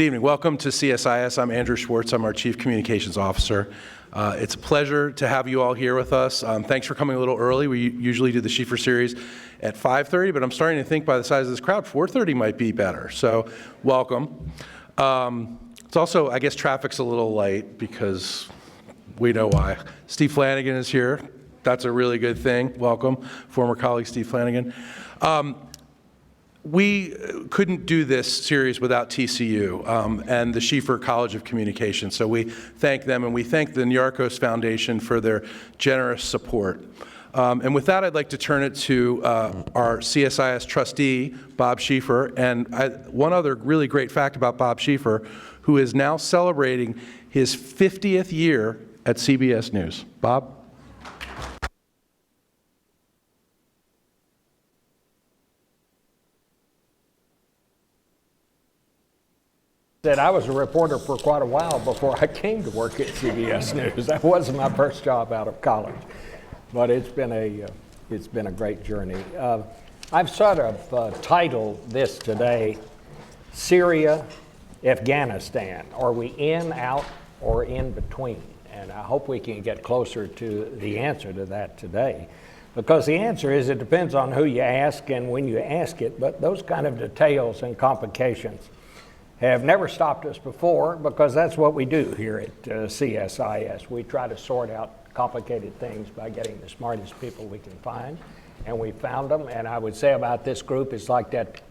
Good evening. Welcome to CSIS. I'm Andrew Schwartz. I'm our Chief Communications Officer. It's a pleasure to have you all here with us. Thanks for coming a little early. We usually do the Schieffer Series at 5:30, but I'm starting to think by the size of this crowd, 4:30 might be better. So welcome. It's also, I guess traffic's a little light because we know why. Steve Flanagan is here. That's a really good thing. Welcome, former colleague Steve Flanagan. We couldn't do this series without TCU and the Schieffer College of Communication, so we thank them, and we thank the Nyarkos Foundation for their generous support. And with that, I'd like to turn it to our CSIS Trustee, Bob Schieffer, and one other really great fact about Bob Schieffer, who is now celebrating his 50th year at CBS News. Bob? That I was a reporter for quite a while before I came to work at CBS News. That wasn't my first job out of college, but it's been a great journey. I've sort of titled this today, Syria, Afghanistan. Are we in, out, or in between? And I hope we can get closer to the answer to that today. Because the answer is it depends on who you ask and when you ask it, but those kind of details and complications have never stopped us before, because that's what we do here at CSIS. We try to sort out complicated things by getting the smartest people we can find, and we found them. And I would say about this group, it's like that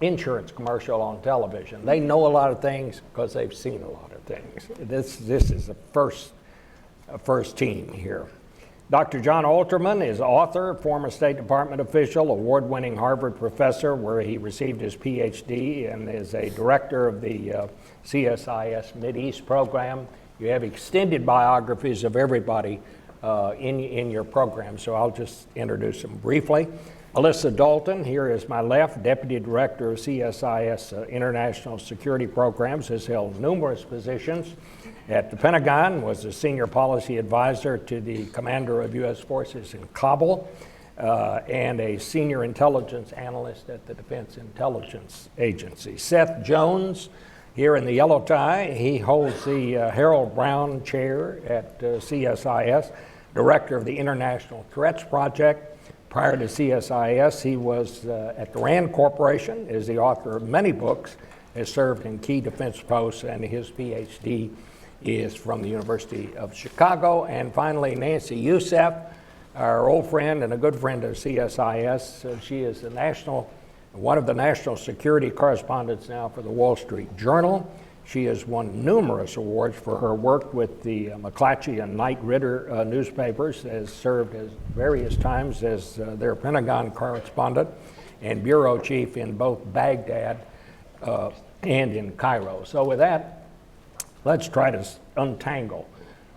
insurance commercial on television. They know a lot of things because they've seen a lot of things. This is the first team here. Dr. John Alterman is author, former State Department official, award-winning Harvard professor where he received his PhD, and is a director of the CSIS Mideast program. You have extended biographies of everybody in your program, so I'll just introduce them briefly. Alyssa Dalton, here is my left, Deputy Director of CSIS International Security Programs, has held numerous positions at the Pentagon, was a senior policy advisor to the commander of U.S. forces in Kabul, and a senior intelligence analyst at the Defense Intelligence Agency. Seth Jones, here in the yellow tie, he holds the Harold Brown Chair at CSIS, Director of the International Threats Project. Prior to CSIS, he was at the RAND Corporation, is the author of many books, has served in key defense posts, and his PhD is from the University of Chicago. And finally, Nancy Youssef, our old friend and a good friend of CSIS. She is one of the national security correspondents now for the Wall Street Journal. She has won numerous awards for her work with the McClatchy and Knight Ridder newspapers, has served as various times as their Pentagon correspondent and bureau chief in both Baghdad and in Cairo. So with that, let's try to untangle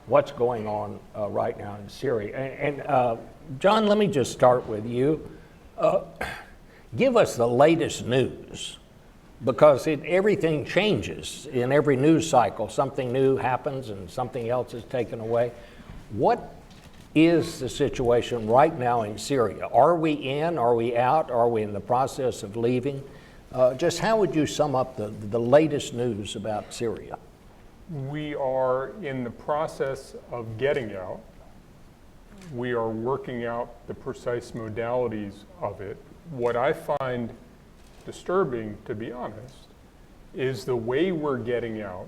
what's going on right now in Syria. And John, let me just start with you. Give us the latest news, because everything changes in every news cycle. Something new happens and something else is taken away. What is the situation right now in Syria? Are we in? Are we out? Are we in the process of leaving? Just how would you sum up the latest news about Syria? We are in the process of getting out. We are working out the precise modalities of it. What I find disturbing, to be honest, is the way we're getting out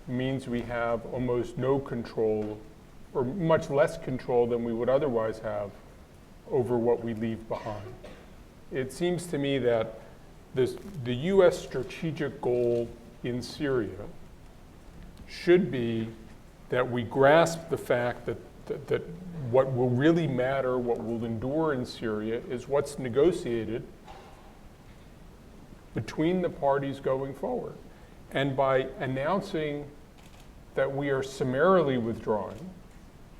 means we have almost no control, or much less control than we would otherwise have, over what we leave behind. It seems to me that the U.S. strategic goal in Syria should be that we grasp the fact that what will really matter, what will endure in Syria, is what's negotiated between the parties going forward. And by announcing that we are summarily withdrawing,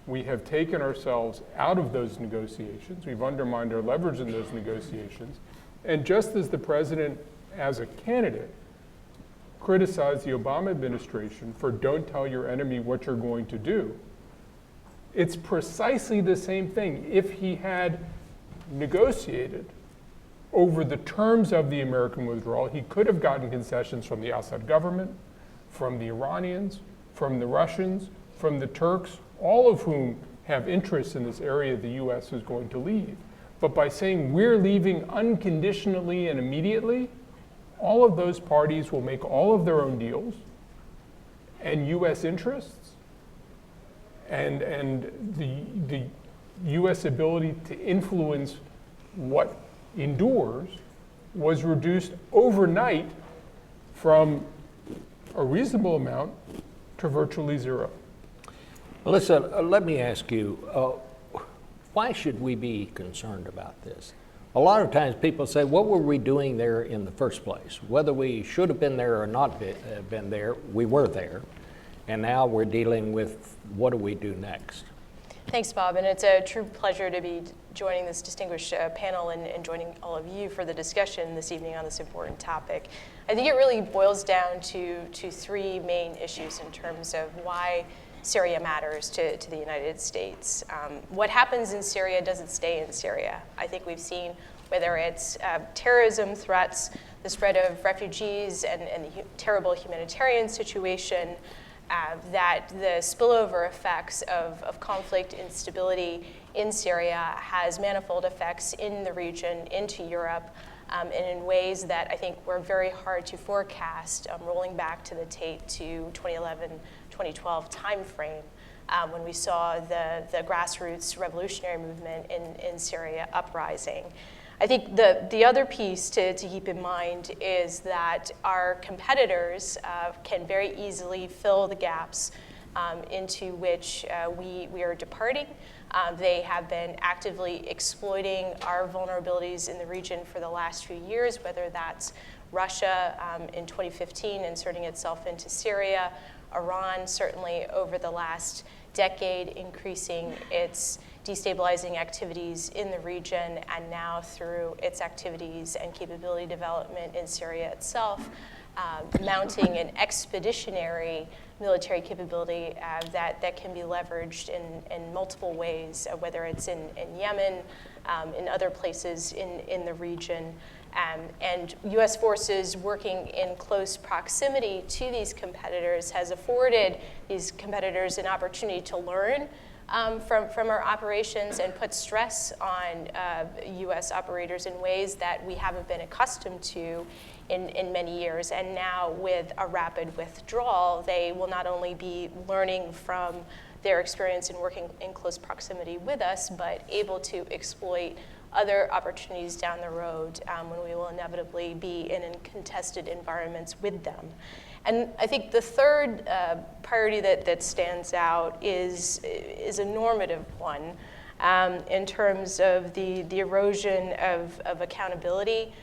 we have taken ourselves out of those negotiations. We've undermined our leverage in those negotiations. And just as the president, as a candidate, criticized the Obama administration for don't tell your enemy what you're going to do, it's precisely the same thing. If he had negotiated over the terms of the American withdrawal, he could have gotten concessions from the Assad government, from the Iranians, from the Russians, from the Turks, all of whom have interests in this area the U.S. is going to leave. But by saying we're leaving unconditionally and immediately, all of those parties will make all of their own deals, and U.S. interests and the U.S. ability to influence what endures was reduced overnight from a reasonable amount to virtually zero. Melissa, let me ask you, why should we be concerned about this? A lot of times people say, what were we doing there in the first place? Whether we should have been there or not been there, we were there. And now we're dealing with what do we do next? Thanks, Bob, and it's a true pleasure to be joining this distinguished panel and joining all of you for the discussion this evening on this important topic. I think it really boils down to three main issues in terms of why Syria matters to the United States. What happens in Syria doesn't stay in Syria. I think we've seen whether it's terrorism threats, the spread of refugees, and the terrible humanitarian situation, that the spillover effects of conflict, instability in Syria has manifold effects in the region, into Europe, and in ways that I think were very hard to forecast, rolling back to the Tate to 2011-2012 timeframe, when we saw the grassroots revolutionary movement in Syria uprising. I think the other piece to keep in mind is that our competitors can very easily fill the gaps into which we are departing. They have been actively exploiting our vulnerabilities in the region for the last few years, whether that's Russia in 2015 inserting itself into Syria, Iran certainly over the last decade increasing its destabilizing activities in the region, and now through its activities and capability development in Syria itself, mounting an expeditionary military capability that can be leveraged in multiple ways, whether it's in Yemen, in other places in the region. And U.S. forces working in close proximity to these competitors has afforded these competitors an opportunity to learn from our operations and put stress on U.S. operators in ways that we haven't been accustomed to in many years. And now with a rapid withdrawal, they will not only be learning from their experience in working in close proximity with us, but able to exploit other opportunities down the road when we will inevitably be in contested environments with them. And I think the third priority that stands out is a normative one in terms of the erosion of accountability,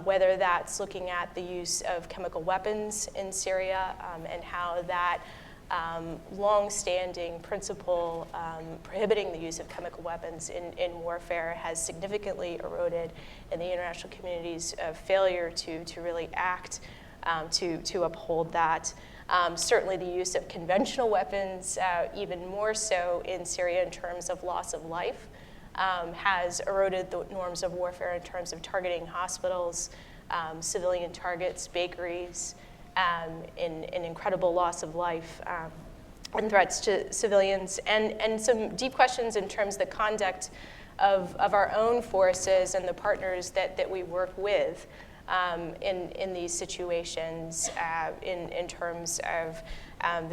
whether that's looking at the use of chemical weapons in Syria and how that long-standing principle prohibiting the use of chemical weapons in warfare has significantly eroded in the international community's failure to really act to uphold that. Certainly the use of conventional weapons, even more so in Syria in terms of loss of life, has eroded the norms of warfare in terms of targeting hospitals, civilian targets, bakeries, in incredible loss of life and threats to civilians, and some deep questions in terms of the conduct of our own forces and the partners that we work with in these situations, in terms of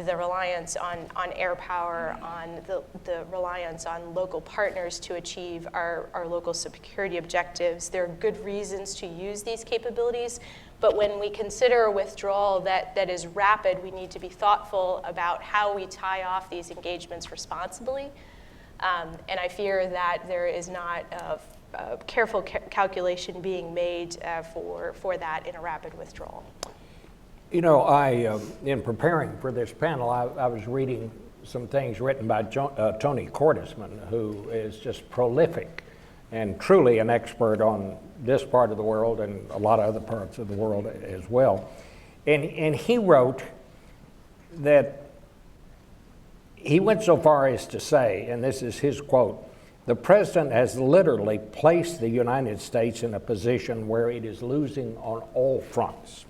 the reliance on air power, on the reliance on local partners to achieve our local security objectives. There are good reasons to use these capabilities, but when we consider a withdrawal that is rapid, we need to be thoughtful about how we tie off these engagements responsibly. And I fear that there is not a careful calculation being made for that in a rapid withdrawal. You know, in preparing for this panel, I was reading some things written by Tony Cordesman, who is just prolific and truly an expert on this part of the world and a lot of other parts of the world as well. And he wrote that he went so far as to say, and this is his quote, The president has literally placed the United States in a position where it is losing on all fronts.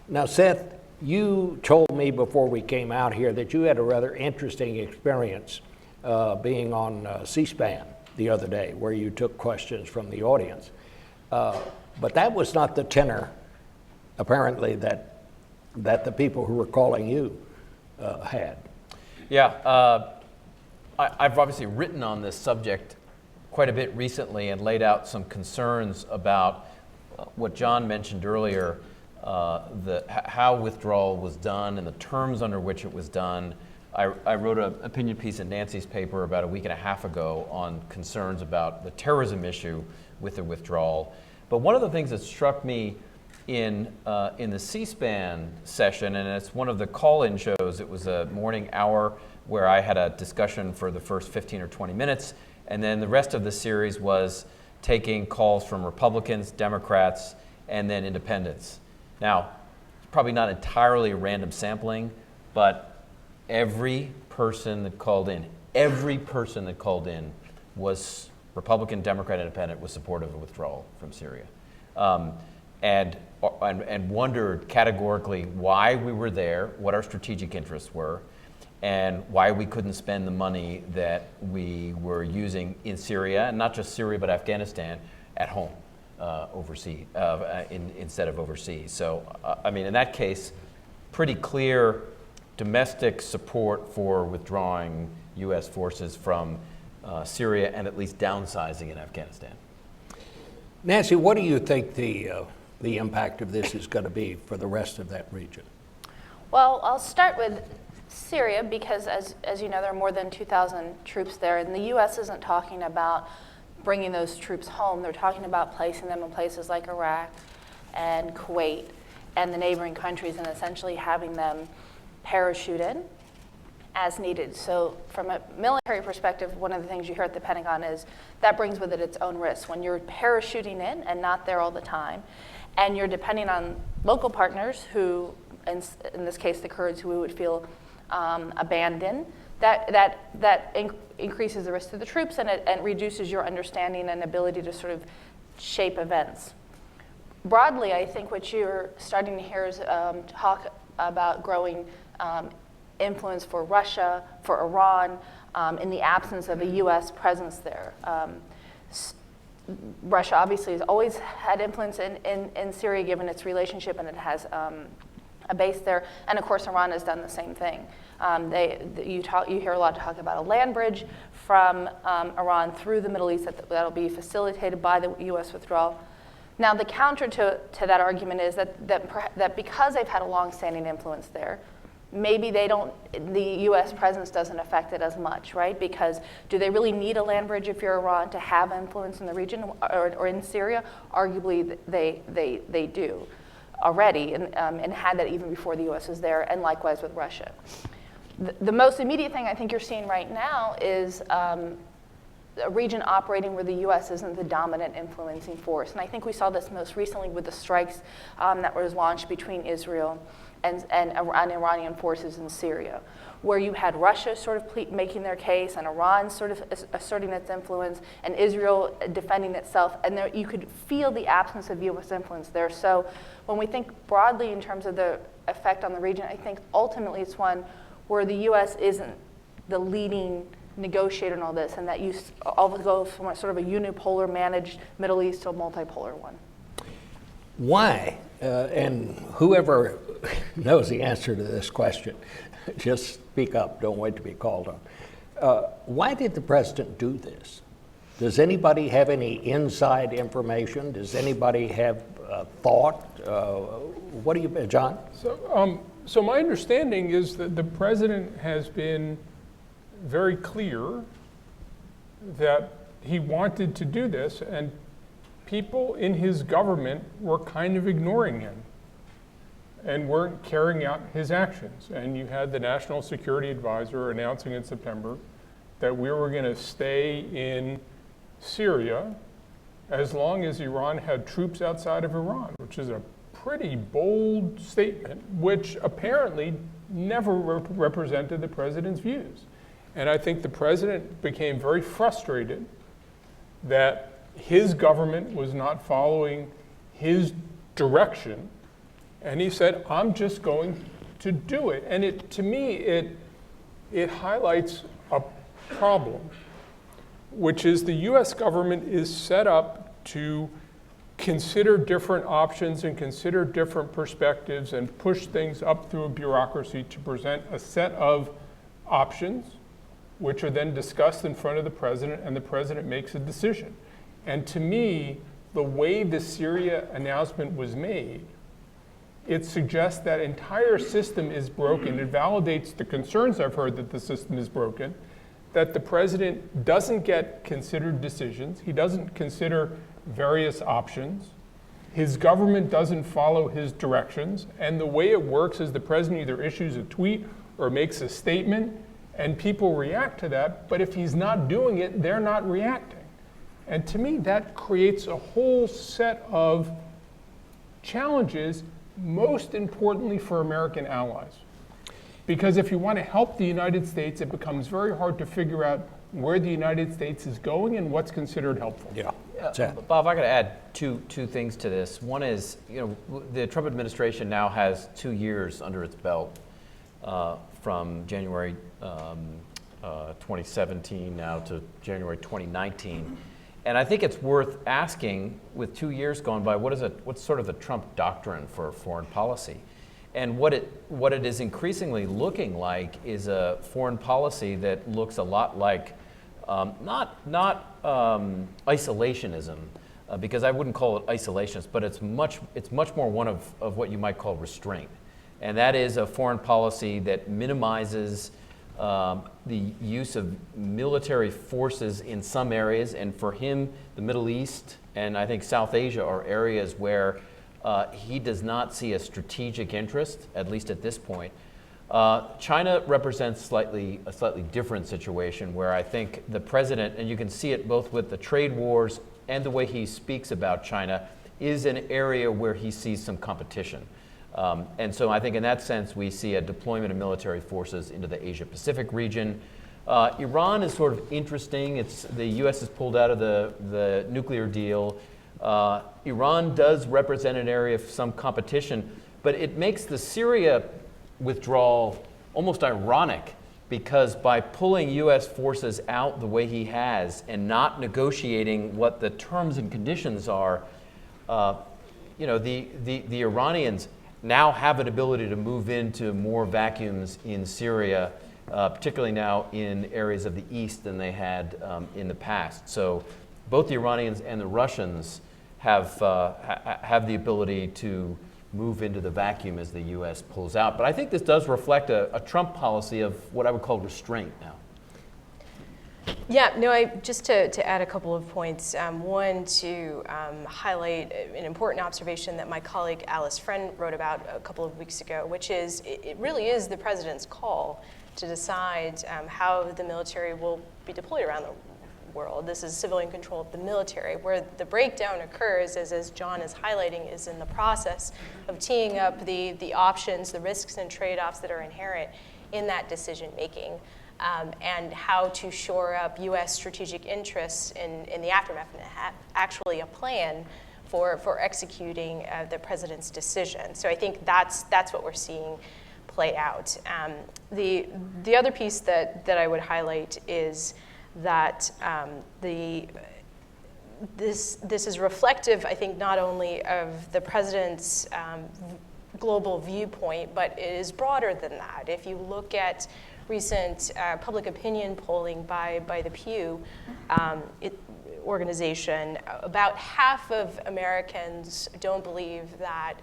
Now, Seth, you told me before we came out here that you had a rather interesting experience being on C-SPAN the other day, where you took questions from the audience. But that was not the tenor, apparently, that the people who were calling you had. Yeah, I've obviously written on this subject quite a bit recently and laid out some concerns about what John mentioned earlier, how withdrawal was done and the terms under which it was done. I wrote an opinion piece in Nancy's paper about a week and a half ago on concerns about the terrorism issue with the withdrawal. But one of the things that struck me in the C-SPAN session, and it's one of the call-in shows, it was a morning hour where I had a discussion for the first 15 or 20 minutes, and then the rest of the series was taking calls from Republicans, Democrats, and then independents. Now, it's probably not entirely a random sampling, but every person that called in was Republican, Democrat, Independent, was supportive of withdrawal from Syria. And wondered categorically why we were there, what our strategic interests were, and why we couldn't spend the money that we were using in Syria, and not just Syria, but Afghanistan, at home, overseas, instead of overseas. So, I mean, in that case, pretty clear domestic support for withdrawing U.S. forces from Syria and at least downsizing in Afghanistan. Nancy, what do you think the impact of this is going to be for the rest of that region? Well, I'll start with Syria because, as you know, there are more than 2,000 troops there, and the U.S. isn't talking about bringing those troops home. They're talking about placing them in places like Iraq and Kuwait and the neighboring countries and essentially having them parachute in as needed. So from a military perspective, one of the things you hear at the Pentagon is that brings with it its own risks. When you're parachuting in and not there all the time, and you're depending on local partners who, in this case the Kurds, who we would feel abandoned, that increases the risk to the troops, and it reduces your understanding and ability to sort of shape events. Broadly, I think what you're starting to hear is talk about growing influence for Russia, for Iran, in the absence of a U.S. presence there. Russia obviously has always had influence in Syria given its relationship, and it has a base there. And of course, Iran has done the same thing. You hear a lot of talk about a land bridge from Iran through the Middle East that'll be facilitated by the U.S. withdrawal. Now, the counter to that argument is that because they've had a long-standing influence there, maybe the U.S. presence doesn't affect it as much, right? Because do they really need a land bridge if you're Iran to have influence in the region or in Syria? Arguably, they do already, and had that even before the U.S. was there, and likewise with Russia. The most immediate thing I think you're seeing right now is a region operating where the U.S. isn't the dominant influencing force. And I think we saw this most recently with the strikes that was launched between Israel and Iranian forces in Syria, where you had Russia sort of making their case, and Iran sort of asserting its influence, and Israel defending itself, and there, you could feel the absence of U.S. influence there. So when we think broadly in terms of the effect on the region, I think ultimately it's one where the U.S. isn't the leading negotiator in all this, and that you all go from sort of a unipolar managed Middle East to a multipolar one. Why? And whoever knows the answer to this question, just speak up, don't wait to be called on. Why did the president do this? Does anybody have any inside information? Does anybody have thought? What do you, John? So my understanding is that the president has been very clear that he wanted to do this, and people in his government were kind of ignoring him and weren't carrying out his actions. And you had the National Security Advisor announcing in September that we were going to stay in Syria as long as Iran had troops outside of Iran, which is a pretty bold statement, which apparently never represented the president's views. And I think the president became very frustrated that his government was not following his direction, and he said, I'm just going to do it. And to me, it highlights a problem, which is the US government is set up to consider different options and consider different perspectives and push things up through a bureaucracy to present a set of options, which are then discussed in front of the president, and the president makes a decision. And to me, the way the Syria announcement was made, it suggests that entire system is broken. It validates the concerns I've heard that the system is broken, that the president doesn't get considered decisions, he doesn't consider various options, his government doesn't follow his directions, and the way it works is the president either issues a tweet or makes a statement, and people react to that, but if he's not doing it, they're not reacting. And to me, that creates a whole set of challenges, most importantly for American allies. Because if you want to help the United States, it becomes very hard to figure out where the United States is going and what's considered helpful. Yeah. Bob, I got to add two things to this. One is, the Trump administration now has 2 years under its belt from January 2017 now to January 2019. And I think it's worth asking, with 2 years gone by, what's sort of the Trump doctrine for foreign policy? And what it is increasingly looking like is a foreign policy that looks a lot like not isolationism, because I wouldn't call it isolationist, but it's much more one of what you might call restraint. And that is a foreign policy that minimizes the use of military forces in some areas, and for him, the Middle East and I think South Asia are areas where he does not see a strategic interest, at least at this point. China represents a slightly different situation, where I think the president, and you can see it both with the trade wars and the way he speaks about China, is an area where he sees some competition. And so I think in that sense, we see a deployment of military forces into the Asia-Pacific region. Iran is sort of interesting. The U.S. has pulled out of the nuclear deal. Iran does represent an area of some competition, but it makes the Syria withdrawal almost ironic, because by pulling U.S. forces out the way he has and not negotiating what the terms and conditions are, the Iranians now have an ability to move into more vacuums in Syria, particularly now in areas of the east than they had in the past. So both the Iranians and the Russians have the ability to move into the vacuum as the U.S. pulls out. But I think this does reflect a Trump policy of what I would call restraint now. Yeah, no, just to add a couple of points. One, to highlight an important observation that my colleague Alice Friend wrote about a couple of weeks ago, which is it really is the president's call to decide how the military will be deployed around the world. This is civilian control of the military. Where the breakdown occurs, as John is highlighting, is in the process of teeing up the options, the risks and trade-offs that are inherent in that decision making. And how to shore up U.S. strategic interests in the aftermath, and actually a plan for executing the president's decision. So I think that's what we're seeing play out. The other piece that I would highlight is that this is reflective, I think, not only of the president's global viewpoint, but it is broader than that. If you look at recent public opinion polling by the Pew organization, about half of Americans don't believe that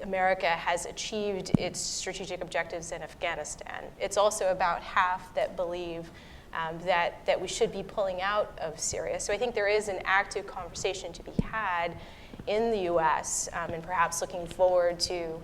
America has achieved its strategic objectives in Afghanistan. It's also about half that believe that we should be pulling out of Syria. So I think there is an active conversation to be had in the U.S. And perhaps looking forward to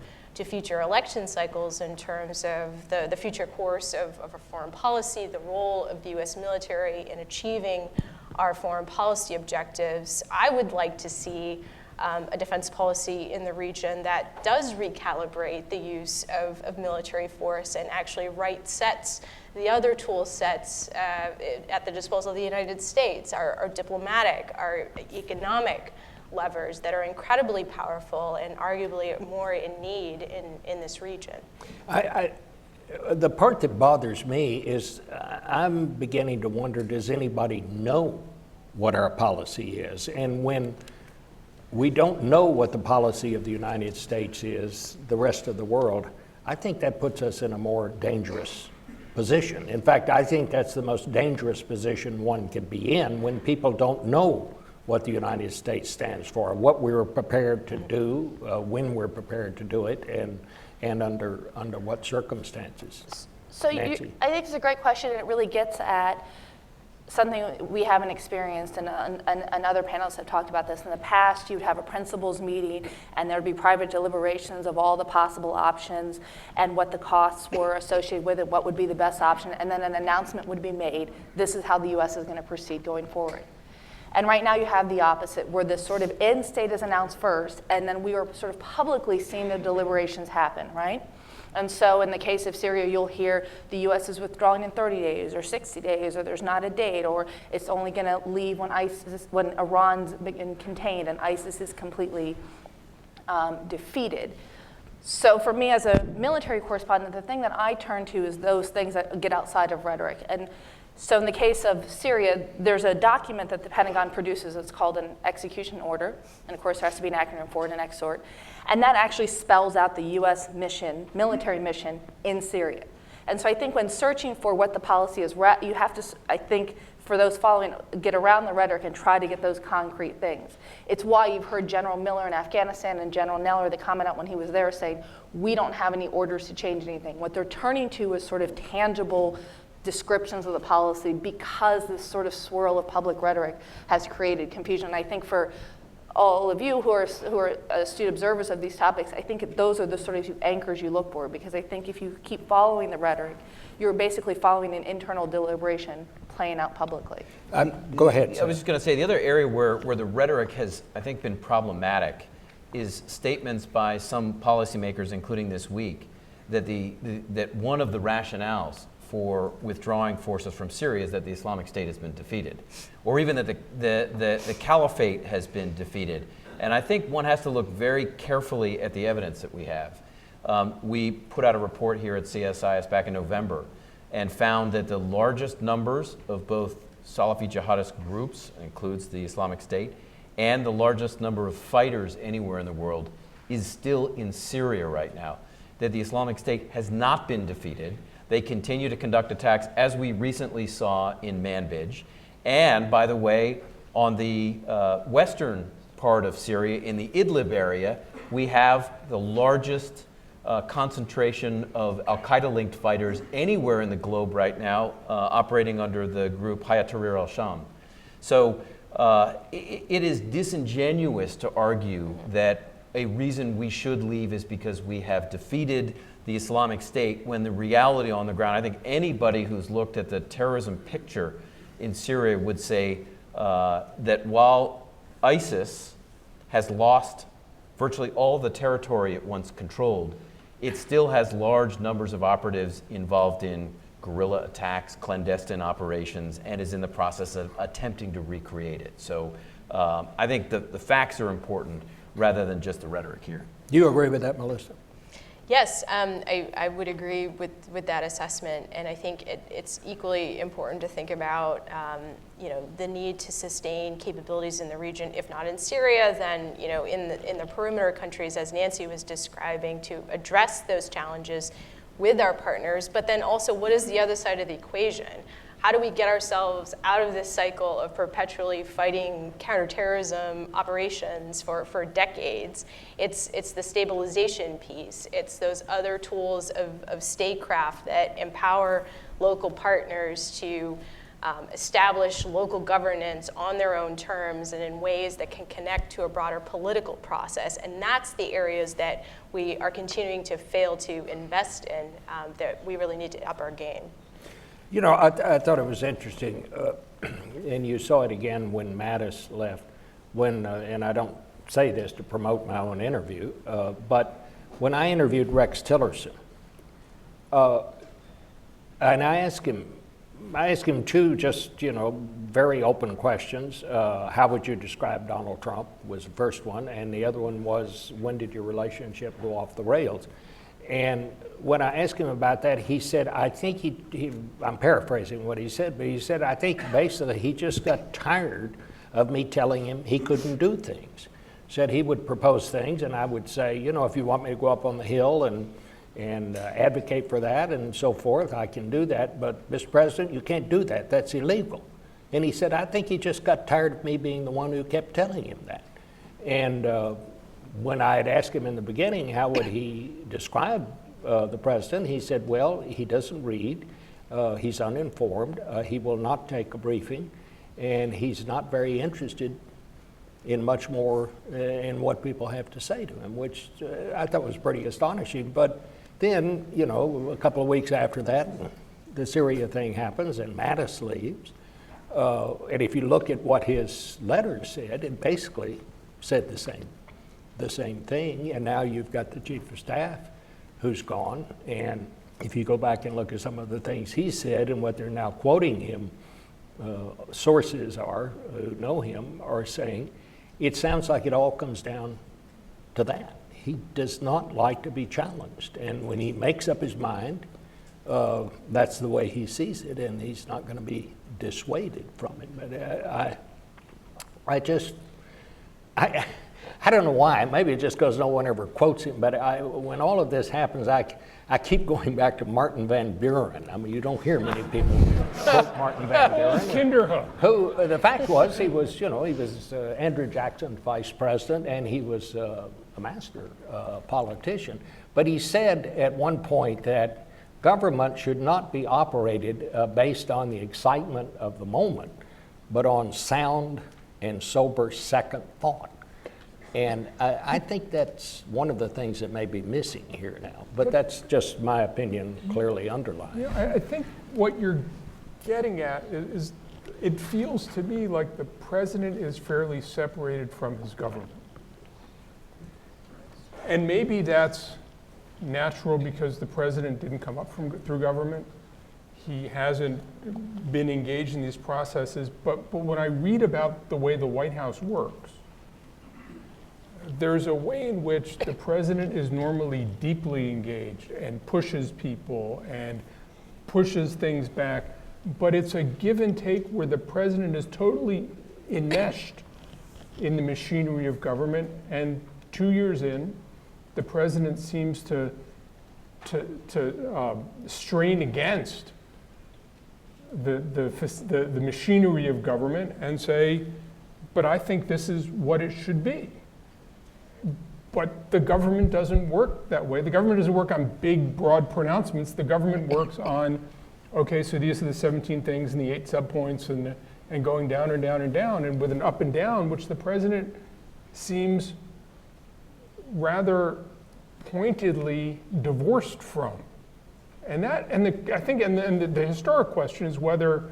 future election cycles in terms of the future course of our foreign policy, the role of the U.S. military in achieving our foreign policy objectives. I would like to see a defense policy in the region that does recalibrate the use of military force and actually sets the other tool sets at the disposal of the United States, our diplomatic, our economic levers that are incredibly powerful and arguably more in need in this region. The part that bothers me is I'm beginning to wonder, does anybody know what our policy is? And when we don't know what the policy of the United States is, the rest of the world, I think that puts us in a more dangerous position. In fact, I think that's the most dangerous position one can be in, when people don't know what the United States stands for, what we're prepared to do, when we're prepared to do it, and under what circumstances. So I think it's a great question, and it really gets at something we haven't experienced, and other panelists have talked about this in the past. You'd have a principals meeting, and there'd be private deliberations of all the possible options and what the costs were associated with it, what would be the best option, and then an announcement would be made. This is how the U.S. is going to proceed going forward. And right now you have the opposite, where the sort of end state is announced first, and then we are sort of publicly seeing the deliberations happen, right? And so in the case of Syria, you'll hear the U.S. is withdrawing in 30 days or 60 days, or there's not a date, or it's only going to leave when Iran's been contained and ISIS is completely defeated. So for me as a military correspondent, the thing that I turn to is those things that get outside of rhetoric. And so in the case of Syria, there's a document that the Pentagon produces. It's called an execution order. And of course, there has to be an acronym for it, an exort. And that actually spells out the U.S. mission, military mission in Syria. And so I think when searching for what the policy is, you have to, I think, for those following, get around the rhetoric and try to get those concrete things. It's why you've heard General Miller in Afghanistan and General Neller, the comment out when he was there, saying, we don't have any orders to change anything. What they're turning to is sort of tangible descriptions of the policy, because this sort of swirl of public rhetoric has created confusion. And I think for all of you who are astute observers of these topics, I think those are the sort of anchors you look for, because I think if you keep following the rhetoric, you're basically following an internal deliberation playing out publicly. Go ahead. I was just going to say, the other area where the rhetoric has, I think, been problematic is statements by some policymakers, including this week, that that one of the rationales for withdrawing forces from Syria is that the Islamic State has been defeated, or even that the caliphate has been defeated. And I think one has to look very carefully at the evidence that we have. We put out a report here at CSIS back in November and found that the largest numbers of both Salafi jihadist groups, includes the Islamic State, and the largest number of fighters anywhere in the world is still in Syria right now. That the Islamic State has not been defeated. They continue to conduct attacks, as we recently saw in Manbij. And by the way, on the western part of Syria, in the Idlib area, we have the largest concentration of al-Qaeda-linked fighters anywhere in the globe right now, operating under the group Hayat Tahrir al-Sham. So it is disingenuous to argue that a reason we should leave is because we have defeated the Islamic State, when the reality on the ground, I think anybody who's looked at the terrorism picture in Syria would say that while ISIS has lost virtually all the territory it once controlled, it still has large numbers of operatives involved in guerrilla attacks, clandestine operations, and is in the process of attempting to recreate it. So I think the facts are important rather than just the rhetoric here. Do you agree with that, Melissa? Yes, I would agree with that assessment, and I think it's equally important to think about the need to sustain capabilities in the region, if not in Syria, then in the perimeter countries, as Nancy was describing, to address those challenges with our partners. But then also, what is the other side of the equation? How do we get ourselves out of this cycle of perpetually fighting counterterrorism operations for decades? It's the stabilization piece. It's those other tools of statecraft that empower local partners to establish local governance on their own terms and in ways that can connect to a broader political process. And that's the areas that we are continuing to fail to invest in, that we really need to up our game. You know, I thought it was interesting, and you saw it again when Mattis left, and I don't say this to promote my own interview, but when I interviewed Rex Tillerson, and I asked him two just, very open questions. How would you describe Donald Trump was the first one, and the other one was, when did your relationship go off the rails? And when I asked him about that, he said, I think I'm paraphrasing what he said, but he said, I think basically he just got tired of me telling him he couldn't do things. Said he would propose things, and I would say, if you want me to go up on the Hill and advocate for that and so forth, I can do that, but Mr. President, you can't do that, that's illegal. And he said, I think he just got tired of me being the one who kept telling him that. And when I had asked him in the beginning, how would he describe the president, he said, well, he doesn't read, he's uninformed, he will not take a briefing, and he's not very interested in much more in what people have to say to him, which I thought was pretty astonishing. But then, a couple of weeks after that, the Syria thing happens and Mattis leaves. And if you look at what his letter said, it basically said the same thing. And now you've got the chief of staff who's gone. And if you go back and look at some of the things he said and what they're now quoting him, sources who know him are saying, it sounds like it all comes down to that. He does not like to be challenged. And when he makes up his mind, that's the way he sees it, and he's not going to be dissuaded from it. But I don't know why. Maybe it just because no one ever quotes him. But when all of this happens, I keep going back to Martin Van Buren. I mean, you don't hear many people quote Martin Van Buren. Kinderhook. Who the fact was, he was Andrew Jackson's vice president, and he was a master politician. But he said at one point that government should not be operated based on the excitement of the moment, but on sound and sober second thought. And I think that's one of the things that may be missing here now. But that's just my opinion, clearly underlined. I think what you're getting at is it feels to me like the president is fairly separated from his government. And maybe that's natural because the president didn't come up through government. He hasn't been engaged in these processes. But when I read about the way the White House works, there's a way in which the president is normally deeply engaged and pushes people and pushes things back, but it's a give and take where the president is totally enmeshed in the machinery of government, and 2 years in, the president seems to strain against the machinery of government and say, but I think this is what it should be. But the government doesn't work that way. The government doesn't work on big, broad pronouncements. The government works on, okay, so these are the 17 things and the 8 subpoints and going down and down and down, and with an up and down, which the president seems rather pointedly divorced from. And the historic question is whether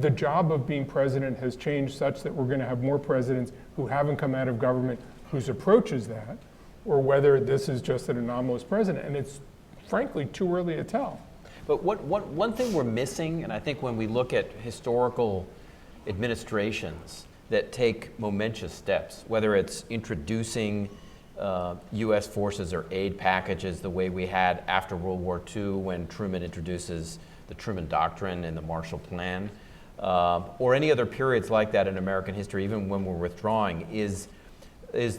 the job of being president has changed such that we're going to have more presidents who haven't come out of government whose approach is that, or whether this is just an anomalous president. And it's frankly too early to tell. But one thing we're missing, and I think when we look at historical administrations that take momentous steps, whether it's introducing U.S. forces or aid packages the way we had after World War II when Truman introduces the Truman Doctrine and the Marshall Plan, or any other periods like that in American history, even when we're withdrawing, is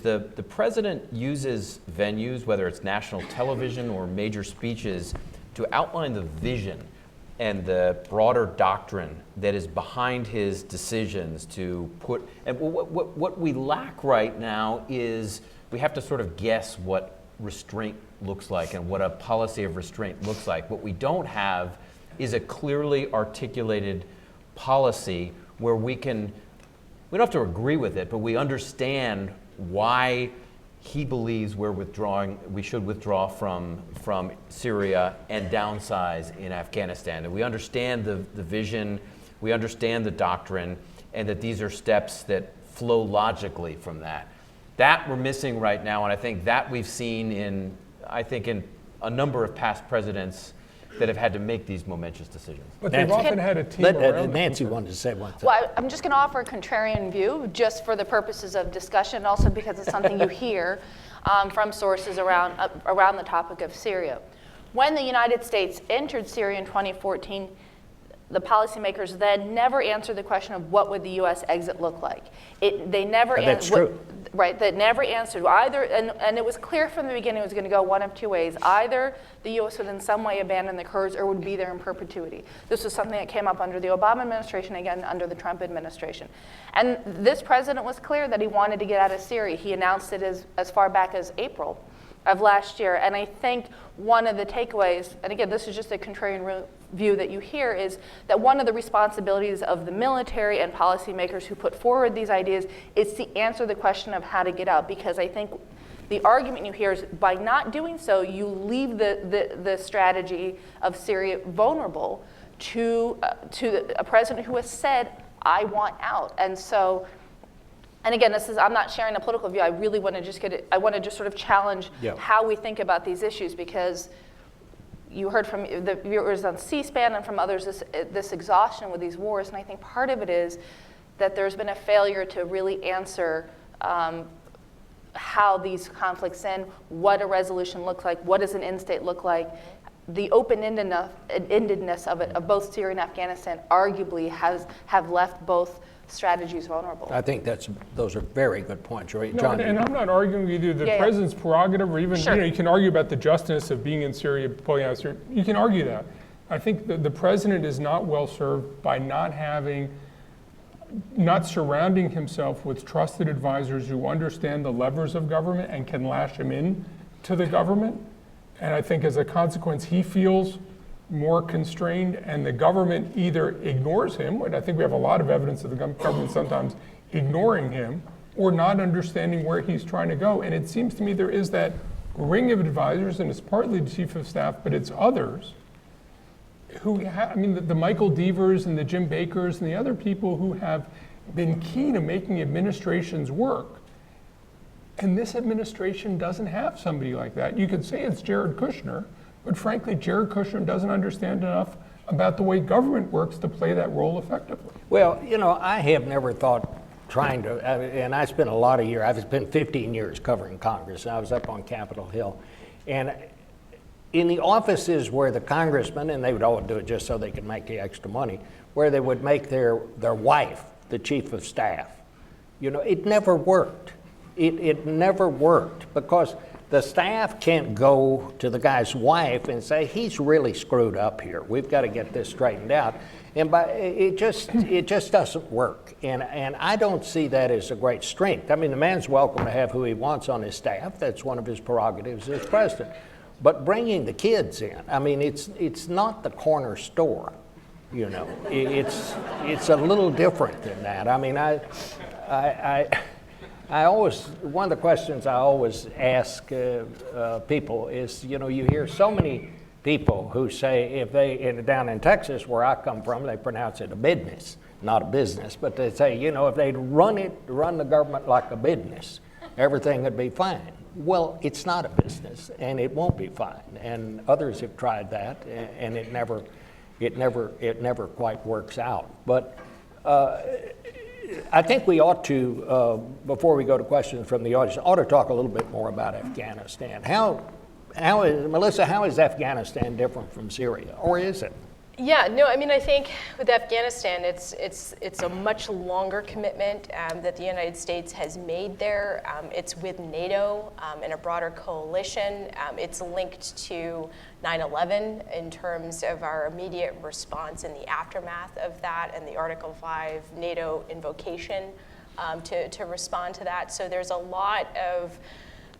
the president uses venues, whether it's national television or major speeches, to outline the vision and the broader doctrine that is behind his decisions to put. And what we lack right now is we have to sort of guess what restraint looks like and what a policy of restraint looks like. What we don't have is a clearly articulated policy where we don't have to agree with it, but we understand why he believes we should withdraw from Syria and downsize in Afghanistan. And we understand the vision, we understand the doctrine, and that these are steps that flow logically from that. That we're missing right now, and I think that we've seen in a number of past presidents that have had to make these momentous decisions. But they've Nancy. often had a team around them. Nancy wanted to say one thing. Well, I'm just going to offer a contrarian view just for the purposes of discussion, also because it's something you hear from sources around the topic of Syria. When the United States entered Syria in 2014, the policymakers then never answered the question of what would the U.S. exit look like. They never That's true. Right, that never answered either, and it was clear from the beginning it was going to go one of two ways. Either the U.S. would in some way abandon the Kurds or would be there in perpetuity. This was something that came up under the Obama administration, again under the Trump administration. And this president was clear that he wanted to get out of Syria. He announced it as far back as April of last year. And I think one of the takeaways, and again, this is just a contrarian view that you hear, is that one of the responsibilities of the military and policymakers who put forward these ideas is to answer the question of how to get out. Because I think the argument you hear is by not doing so, you leave the strategy of Syria vulnerable to a president who has said, I want out. And so, and again, I'm not sharing a political view. I really want to just sort of challenge how we think about these issues, because you heard from the viewers on C-SPAN and from others this exhaustion with these wars, and I think part of it is that there's been a failure to really answer how these conflicts end, what a resolution looks like, what does an end state look like. The open-endedness of it, of both Syria and Afghanistan, arguably have left both strategies vulnerable. I think those are very good points, right, No, John? and I'm not arguing with either the president's prerogative or even, Sure. you can argue about the justness of being in Syria, pulling out of Syria. You can argue that. I think the president is not well served by not surrounding himself with trusted advisors who understand the levers of government and can lash him in to the government. And I think as a consequence, he feels more constrained, and the government either ignores him, and I think we have a lot of evidence of the government sometimes ignoring him, or not understanding where he's trying to go. And it seems to me there is that ring of advisors, and it's partly the chief of staff, but it's others who the Michael Devers and the Jim Bakers and the other people who have been key to making administrations work. And this administration doesn't have somebody like that. You could say it's Jared Kushner, but frankly, Jared Kushner doesn't understand enough about the way government works to play that role effectively. Well, I have never thought and I spent a lot of years, I've spent 15 years covering Congress, and I was up on Capitol Hill. And in the offices where the congressmen, and they would all do it just so they could make the extra money, where they would make their wife the chief of staff, it never worked. It never worked, because the staff can't go to the guy's wife and say, he's really screwed up here. We've got to get this straightened out. And it just doesn't work. And I don't see that as a great strength. I mean, the man's welcome to have who he wants on his staff. That's one of his prerogatives as president. But bringing the kids in, I mean, it's not the corner store. It's a little different than that. I mean, I always, one of the questions I always ask people is, you hear so many people who say down in Texas where I come from, they pronounce it a business, not a business, but they say, if they'd run the government like a business, everything would be fine. Well, it's not a business, and it won't be fine. And others have tried that, and it never quite works out. But I think we ought to, before we go to questions from the audience, ought to talk a little bit more about Afghanistan. Melissa, how is Afghanistan different from Syria, or is it? Yeah, no, I think with Afghanistan, it's a much longer commitment that the United States has made there. It's with NATO and a broader coalition. It's linked to 9/11 in terms of our immediate response in the aftermath of that and the Article 5 NATO invocation to respond to that. So there's a lot of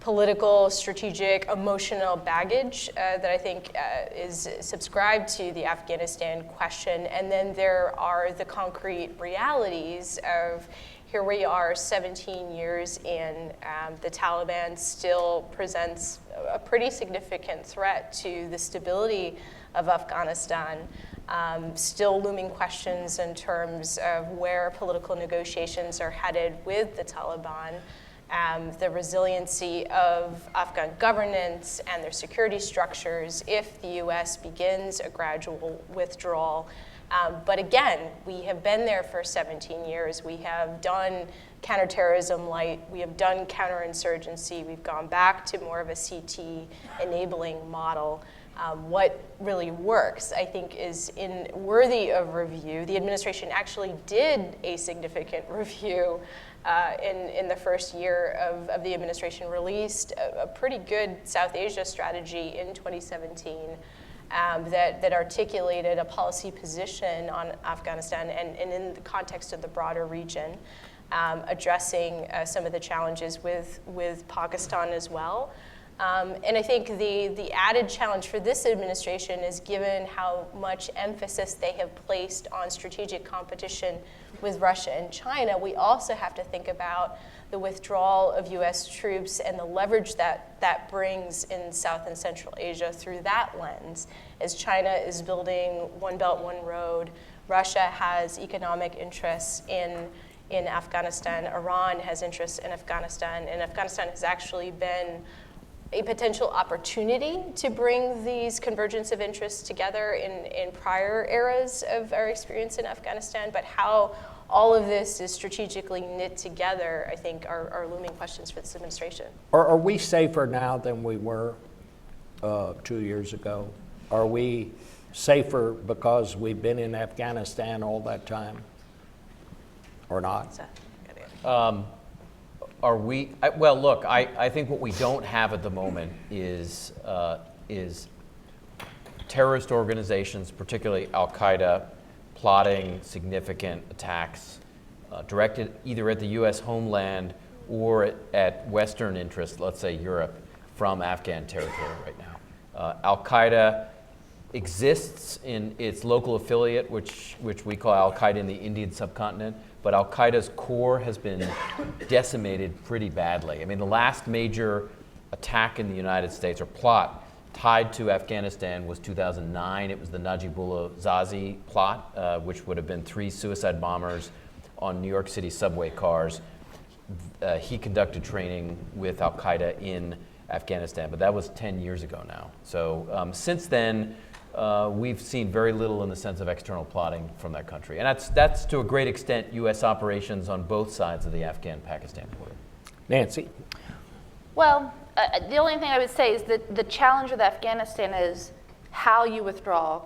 political, strategic, emotional baggage that I think is subscribed to the Afghanistan question. And then there are the concrete realities of here we are 17 years in, the Taliban still presents a pretty significant threat to the stability of Afghanistan. Still looming questions in terms of where political negotiations are headed with the Taliban. the resiliency of Afghan governance and their security structures if the U.S. begins a gradual withdrawal. But again, we have been there for 17 years. We have done counterterrorism light. We have done counterinsurgency. We've gone back to more of a CT enabling model. What really works, I think, is worthy of review. The administration actually did a significant review in the first year of the administration, released a pretty good South Asia strategy in 2017 that articulated a policy position on Afghanistan and in the context of the broader region, addressing some of the challenges with Pakistan as well. And I think the added challenge for this administration is, given how much emphasis they have placed on strategic competition with Russia and China, we also have to think about the withdrawal of U.S. troops and the leverage that brings in South and Central Asia through that lens. As China is building One Belt, One Road, Russia has economic interests in Afghanistan, Iran has interests in Afghanistan, and Afghanistan has actually been a potential opportunity to bring these convergence of interests together in prior eras of our experience in Afghanistan. But how all of this is strategically knit together, I think, are looming questions for this administration. Are we safer now than we were 2 years ago? Are we safer because we've been in Afghanistan all that time, or not? Are we? Well, look, I think what we don't have at the moment is terrorist organizations, particularly Al-Qaeda, plotting significant attacks directed either at the U.S. homeland or at Western interests, let's say Europe, from Afghan territory right now. Al-Qaeda exists in its local affiliate, which we call Al-Qaeda in the Indian subcontinent, but Al-Qaeda's core has been decimated pretty badly. I mean, the last major attack in the United States, or plot, tied to Afghanistan was 2009. It was the Najibullah Zazi plot, which would have been 3 suicide bombers on New York City subway cars. He conducted training with Al-Qaeda in Afghanistan, but that was 10 years ago now. So since then, we've seen very little in the sense of external plotting from that country. And that's to a great extent U.S. operations on both sides of the Afghan-Pakistan border. Nancy? Well, the only thing I would say is that the challenge with Afghanistan is how you withdraw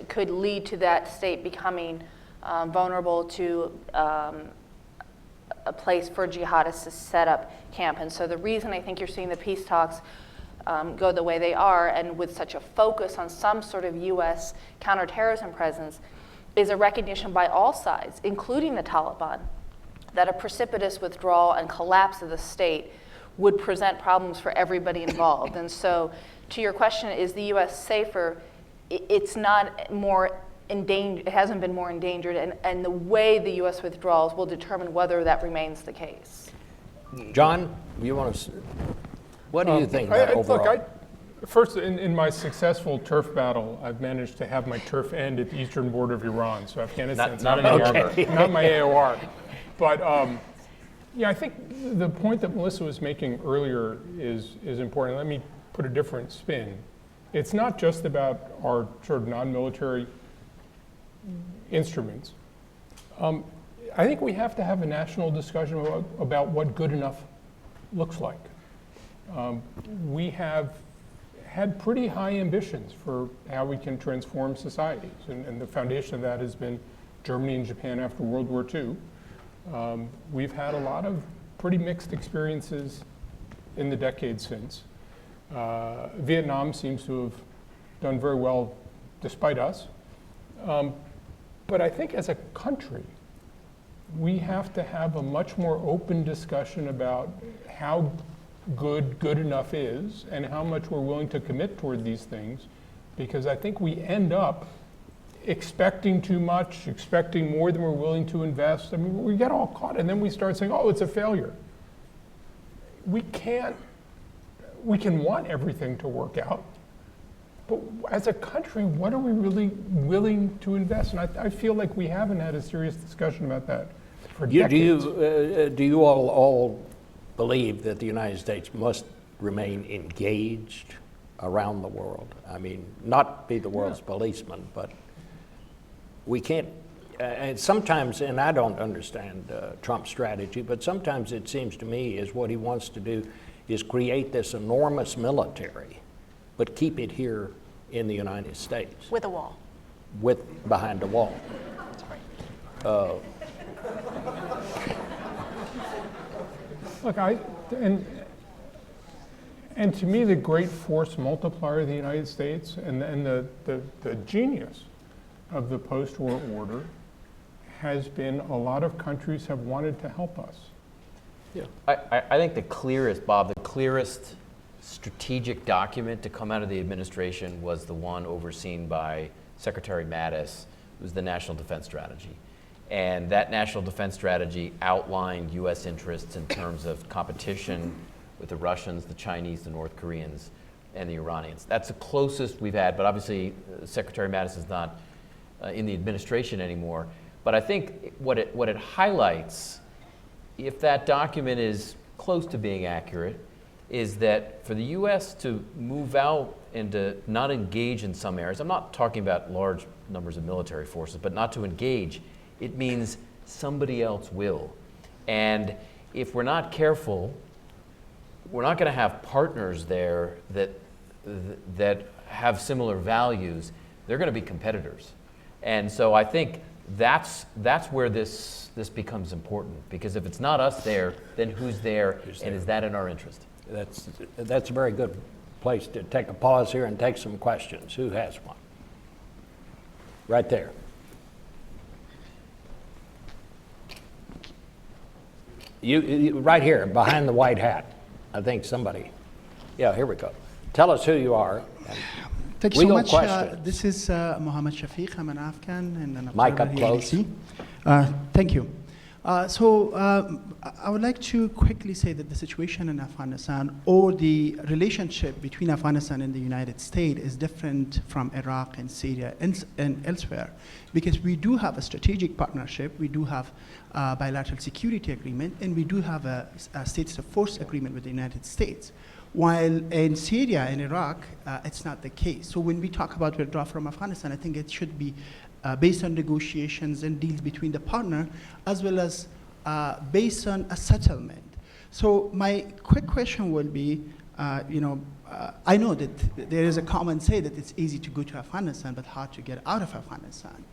could lead to that state becoming vulnerable to a place for jihadists to set up camp. And so the reason I think you're seeing the peace talks go the way they are, and with such a focus on some sort of U.S. counterterrorism presence, is a recognition by all sides, including the Taliban, that a precipitous withdrawal and collapse of the state would present problems for everybody involved. And so, to your question, is the U.S. safer? It's not more endangered. It hasn't been more endangered, and the way the U.S. withdraws will determine whether that remains the case. John, you want to? What do you think about overall? Look, first, in my successful turf battle, I've managed to have my turf end at the eastern border of Iran. So Afghanistan's not any longer. Not my AOR. But yeah, I think the point that Melissa was making earlier is important. Let me put a different spin. It's not just about our sort of non-military instruments. I think we have to have a national discussion about what good enough looks like. We have had pretty high ambitions for how we can transform societies, and the foundation of that has been Germany and Japan after World War II. We've had a lot of pretty mixed experiences in the decades since. Vietnam seems to have done very well despite us. But I think as a country, we have to have a much more open discussion about how good enough is and how much we're willing to commit toward these things, because I think we end up expecting too much, expecting more than we're willing to invest. I mean, we get all caught, and then we start saying, oh, it's a failure. We can want everything to work out, but as a country, what are we really willing to invest? And I feel like we haven't had a serious discussion about that for decades. Do you all believe that the United States must remain engaged around the world. I mean, not be the world's policeman, but we can't, and sometimes, and I don't understand Trump's strategy, but sometimes it seems to me is what he wants to do is create this enormous military, but keep it here in the United States With a wall. behind a wall. Look, and to me, the great force multiplier of the United States and the genius of the post-war order has been a lot of countries have wanted to help us. I think the clearest, Bob, the clearest strategic document to come out of the administration was the one overseen by Secretary Mattis. It was the National Defense Strategy. And that National Defense Strategy outlined U.S. interests in terms of competition with the Russians, the Chinese, the North Koreans, and the Iranians. That's the closest we've had, but obviously Secretary Mattis is not in the administration anymore. But I think what it highlights, if that document is close to being accurate, is that for the U.S. to move out and to not engage in some areas, I'm not talking about large numbers of military forces, but not to engage, it means somebody else will. And if we're not careful, we're not going to have partners there that have similar values. They're going to be competitors. And so I think that's where this becomes important, because if it's not us there, then who's there, and is that in our interest? That's a very good place to take a pause here and take some questions. Who has one? Right there. You right here, behind the white hat. I think somebody. Yeah, here we go. Tell us who you are. Thank you so Legal much. questions. This is Mohammed Shafiq. I'm an Afghan and an Mic observer up here in close. DC. Thank you. I would like to quickly say that the situation in Afghanistan or the relationship between Afghanistan and the United States is different from Iraq and Syria and elsewhere, because we do have a strategic partnership, we do have a bilateral security agreement, and we do have a status of force agreement with the United States. While in Syria and Iraq, it's not the case. So when we talk about withdrawal from Afghanistan, I think it should be based on negotiations and deals between the partner, as well as based on a settlement. So my quick question will be, I know that there is a common say that it's easy to go to Afghanistan, but hard to get out of Afghanistan.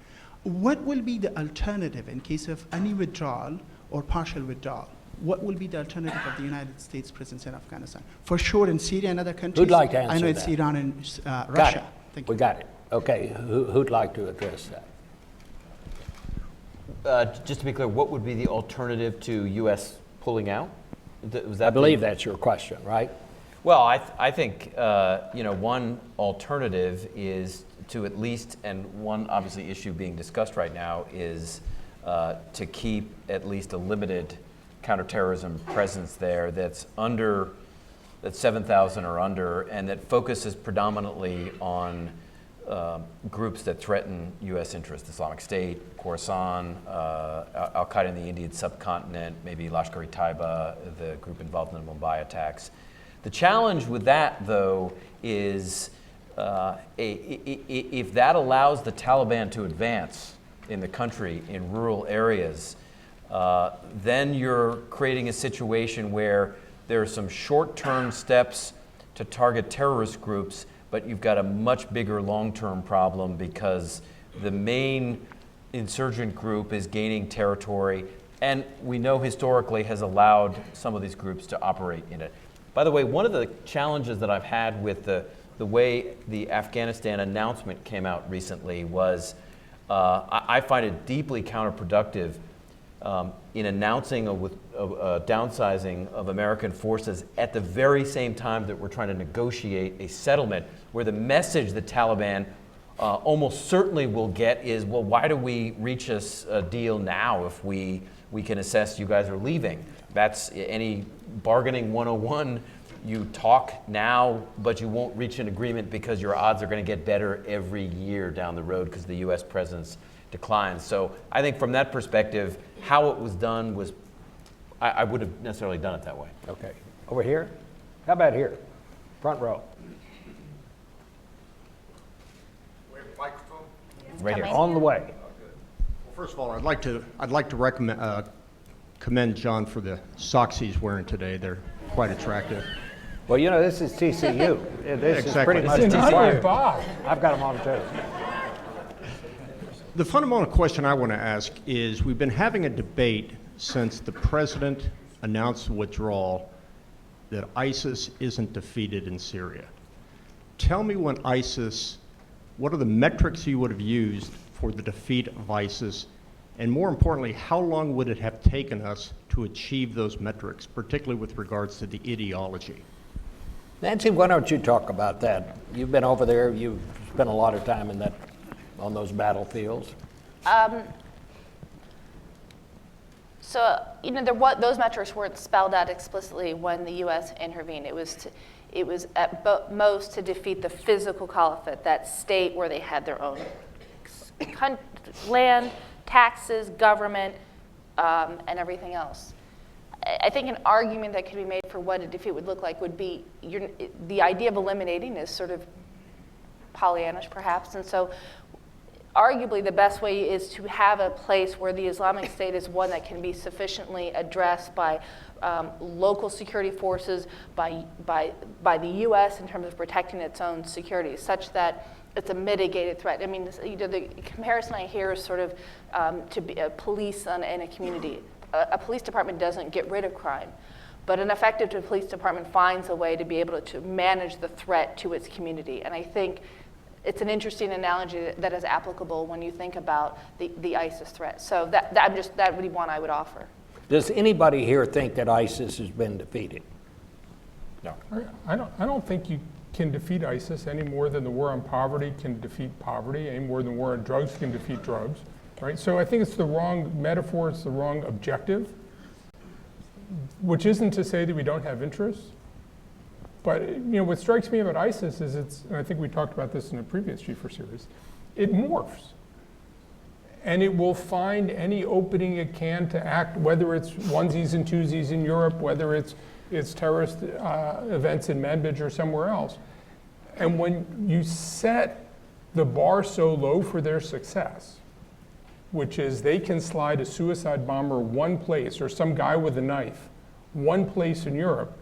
What will be the alternative in case of any withdrawal or partial withdrawal? What will be the alternative of the United States presence in Afghanistan? For sure, in Syria and other countries. Who'd like to answer I know it's that? Iran and Got Russia. it. Thank you. We got it. Okay, who'd like to address that? Just to be clear, what would be the alternative to U.S. pulling out? Was that I believe that's your question, right? Well, I think one alternative is to at least, and one obviously issue being discussed right now is to keep at least a limited counterterrorism presence there that's 7,000 or under, and that focuses predominantly on groups that threaten U.S. interests: Islamic State, Khorasan, Al Qaeda in the Indian subcontinent, maybe Lashkar-e-Taiba, the group involved in the Mumbai attacks. The challenge with that, though, is if that allows the Taliban to advance in the country in rural areas, then you're creating a situation where there are some short-term steps to target terrorist groups, but you've got a much bigger long-term problem because the main insurgent group is gaining territory, and we know historically has allowed some of these groups to operate in it. By the way, one of the challenges that I've had with the way the Afghanistan announcement came out recently was I find it deeply counterproductive in announcing a downsizing of American forces at the very same time that we're trying to negotiate a settlement, where the message the Taliban almost certainly will get is, well, why do we reach a deal now if we can assess you guys are leaving? That's any bargaining 101. You talk now, but you won't reach an agreement because your odds are going to get better every year down the road because the U.S. presence declines. So I think from that perspective, how it was done was, I wouldn't have necessarily done it that way. Okay. Over here? How about here? Front row. Right here. On the way. Well, first of all, I'd like to recommend, commend John for the socks he's wearing today. They're quite attractive. Well, you know, this is TCU. This is Exactly. pretty much It's an honor, required. Bob. I've got them on too. The fundamental question I want to ask is, we've been having a debate since the president announced the withdrawal that ISIS isn't defeated in Syria. Tell me what are the metrics you would have used for the defeat of ISIS, and more importantly, how long would it have taken us to achieve those metrics, particularly with regards to the ideology? Nancy, why don't you talk about that? You've been over there. You've spent a lot of time on those battlefields. So, you know, those metrics weren't spelled out explicitly when the U.S. intervened. It was at most to defeat the physical caliphate, that state where they had their own land, taxes, government, and everything else. I think an argument that could be made for what a defeat would look like would be the idea of eliminating is sort of Pollyannish, perhaps, and so arguably the best way is to have a place where the Islamic State is one that can be sufficiently addressed by local security forces, by the U.S. in terms of protecting its own security, such that it's a mitigated threat. I mean, the comparison I hear is sort of to be a police in a community. A police department doesn't get rid of crime, but an effective police department finds a way to be able to manage the threat to its community. And I think it's an interesting analogy that is applicable when you think about the ISIS threat. So that would be one I would offer. Does anybody here think that ISIS has been defeated? No. I don't think you can defeat ISIS any more than the war on poverty can defeat poverty, any more than the war on drugs can defeat drugs, right? So I think it's the wrong metaphor, it's the wrong objective, which isn't to say that we don't have interests. But what strikes me about ISIS is and I think we talked about this in a previous Schieffer series, it morphs. And it will find any opening it can to act, whether it's onesies and twosies in Europe, whether it's terrorist events in Manbij or somewhere else. And when you set the bar so low for their success, which is they can slide a suicide bomber one place, or some guy with a knife, one place in Europe,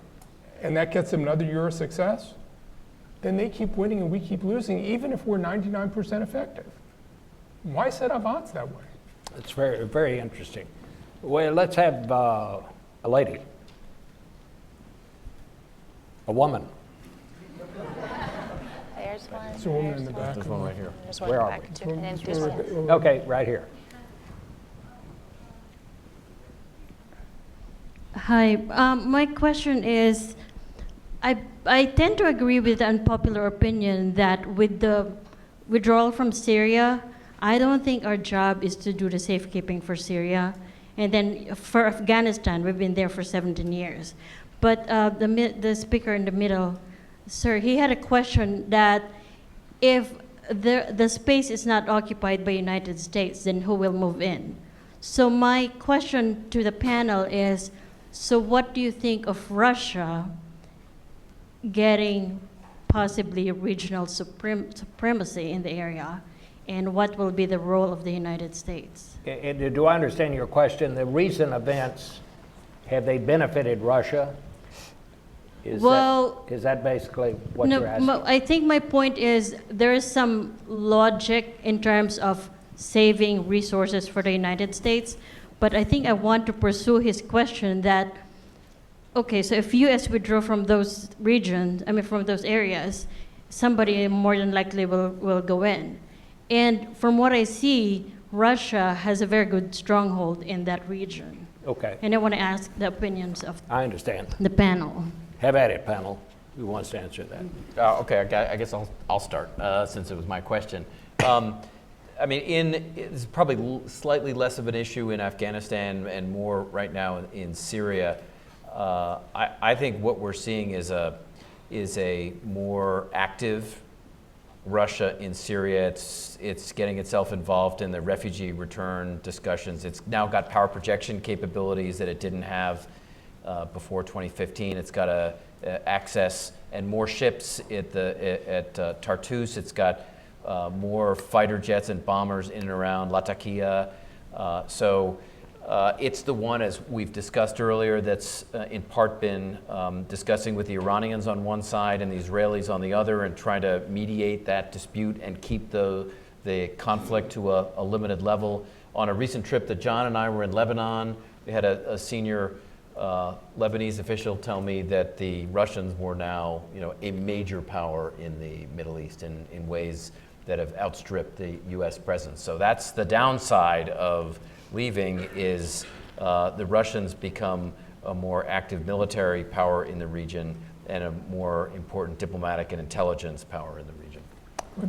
and that gets them another year of success, then they keep winning and we keep losing, even if we're 99% effective. Why set up odds that way? It's very, very interesting. Well, let's have a lady, a woman. There's one. There's a woman in the back. There's one right here. There's one Where in the are back, we? too. And then this one. Okay, right here. Hi, my question is, I tend to agree with the unpopular opinion that with the withdrawal from Syria, I don't think our job is to do the safekeeping for Syria. And then for Afghanistan, we've been there for 17 years. But the speaker in the middle, sir, he had a question that if the space is not occupied by United States, then who will move in? So my question to the panel is, so what do you think of Russia getting possibly regional supremacy in the area? And what will be the role of the United States? And do I understand your question? The recent events, have they benefited Russia? Is that basically what you're asking? I think my point is there is some logic in terms of saving resources for the United States, but I think I want to pursue his question that, okay, so if U.S. withdraw from those regions, from those areas, somebody more than likely will go in. And from what I see, Russia has a very good stronghold in that region. Okay, And I want to ask the opinions of I understand. the panel. Have at it, panel. Who wants to answer that? Okay, I guess I'll start since it was my question. It's probably slightly less of an issue in Afghanistan and more right now in Syria. I think what we're seeing is a more active Russia in Syria. It's getting itself involved in the refugee return discussions. It's now got power projection capabilities that it didn't have before 2015. It's got access and more ships at Tartus. It's got more fighter jets and bombers in and around Latakia. It's the one, as we've discussed earlier, that's in part been discussing with the Iranians on one side and the Israelis on the other, and trying to mediate that dispute and keep the conflict to a limited level. On a recent trip that John and I were in Lebanon, we had a senior Lebanese official tell me that the Russians were now, a major power in the Middle East in ways that have outstripped the U.S. presence. So that's the downside of leaving, is the Russians become a more active military power in the region and a more important diplomatic and intelligence power in the region.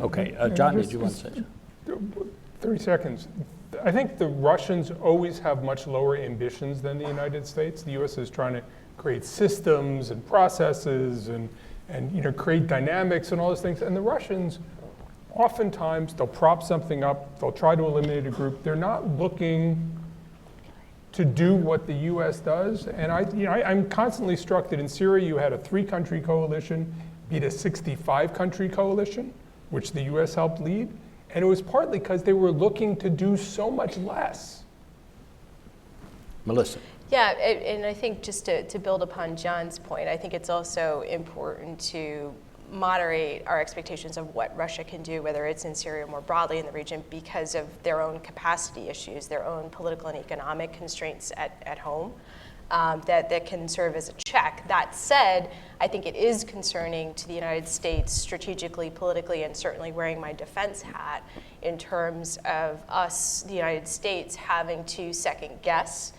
Okay, John, did you want to say? 30 seconds. I think the Russians always have much lower ambitions than the United States. The U.S. is trying to create systems and processes and create dynamics and all those things. And the Russians, oftentimes, they'll prop something up, they'll try to eliminate a group. They're not looking to do what the U.S. does. And I'm constantly struck that in Syria you had a 3-country coalition beat a 65-country coalition, which the U.S. helped lead. And it was partly because they were looking to do so much less. Melissa. Yeah, and I think just to build upon John's point, I think it's also important to moderate our expectations of what Russia can do, whether it's in Syria or more broadly in the region, because of their own capacity issues, their own political and economic constraints at home. That can serve as a check. That said, I think it is concerning to the United States strategically, politically, and certainly wearing my defense hat in terms of us, the United States, having to second guess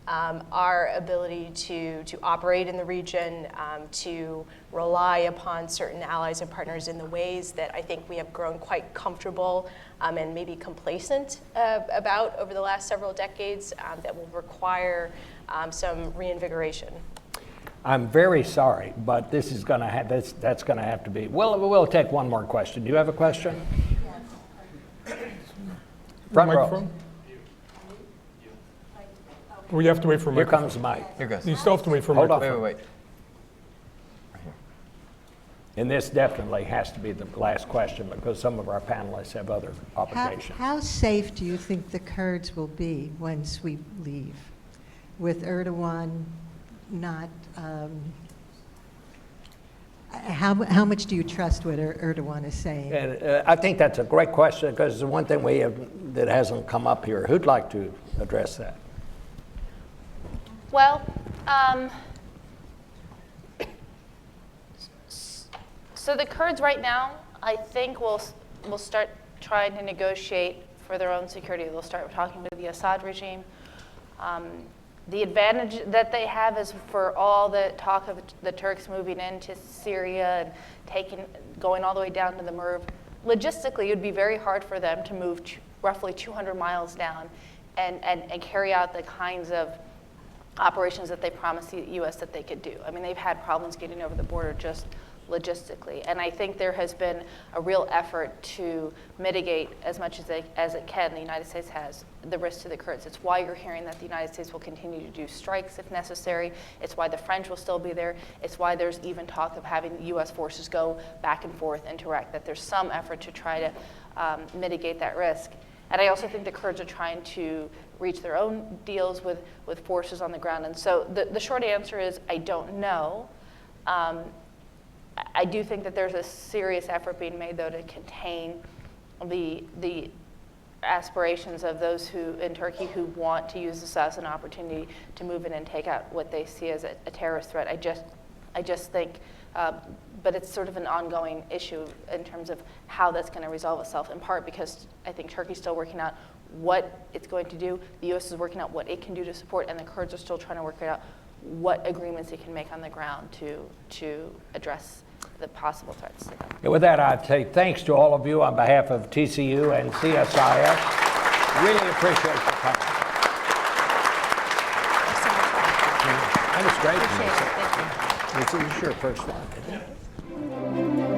our ability to operate in the region, to rely upon certain allies and partners in the ways that I think we have grown quite comfortable and maybe complacent about over the last several decades, that will require some reinvigoration. I'm very sorry, but this is going to have that's going to have to be. We'll take one more question. Do you have a question? Front row. Microphone? Well, you have to wait for a Here microphone. comes the mic. Here goes. You still have to wait for a Hold on. microphone. Wait. And this definitely has to be the last question because some of our panelists have other obligations. How safe do you think the Kurds will be once we leave, with Erdogan not? How much do you trust what Erdogan is saying? And I think that's a great question because the one thing we have that hasn't come up here. Who'd like to address that? Well, so the Kurds right now, I think will start trying to negotiate for their own security. They'll start talking with the Assad regime. The advantage that they have is for all the talk of the Turks moving into Syria and going all the way down to the Merv. Logistically, it would be very hard for them to move roughly 200 miles down and carry out the kinds of operations that they promised the U.S. that they could do. I mean, they've had problems getting over the border just logistically. And I think there has been a real effort to mitigate as much as it can, the United States has, the risk to the Kurds. It's why you're hearing that the United States will continue to do strikes if necessary. It's why the French will still be there. It's why there's even talk of having U.S. forces go back and forth into Iraq, that there's some effort to try to mitigate that risk. And I also think the Kurds are trying to reach their own deals with forces on the ground. And so the short answer is I don't know. I do think that there's a serious effort being made, though, to contain the aspirations of those who in Turkey who want to use this as an opportunity to move in and take out what they see as a terrorist threat. I just think, but it's sort of an ongoing issue in terms of how that's going to resolve itself, in part because I think Turkey's still working out what it's going to do. The U.S. is working out what it can do to support, and the Kurds are still trying to work out what agreements it can make on the ground to address the possible threats to them. And with that, I'd say thanks to all of you on behalf of TCU and CSIS. Really appreciate your time. Thanks so much. That was great. Appreciate it. Thank you. This is your first one, isn't it?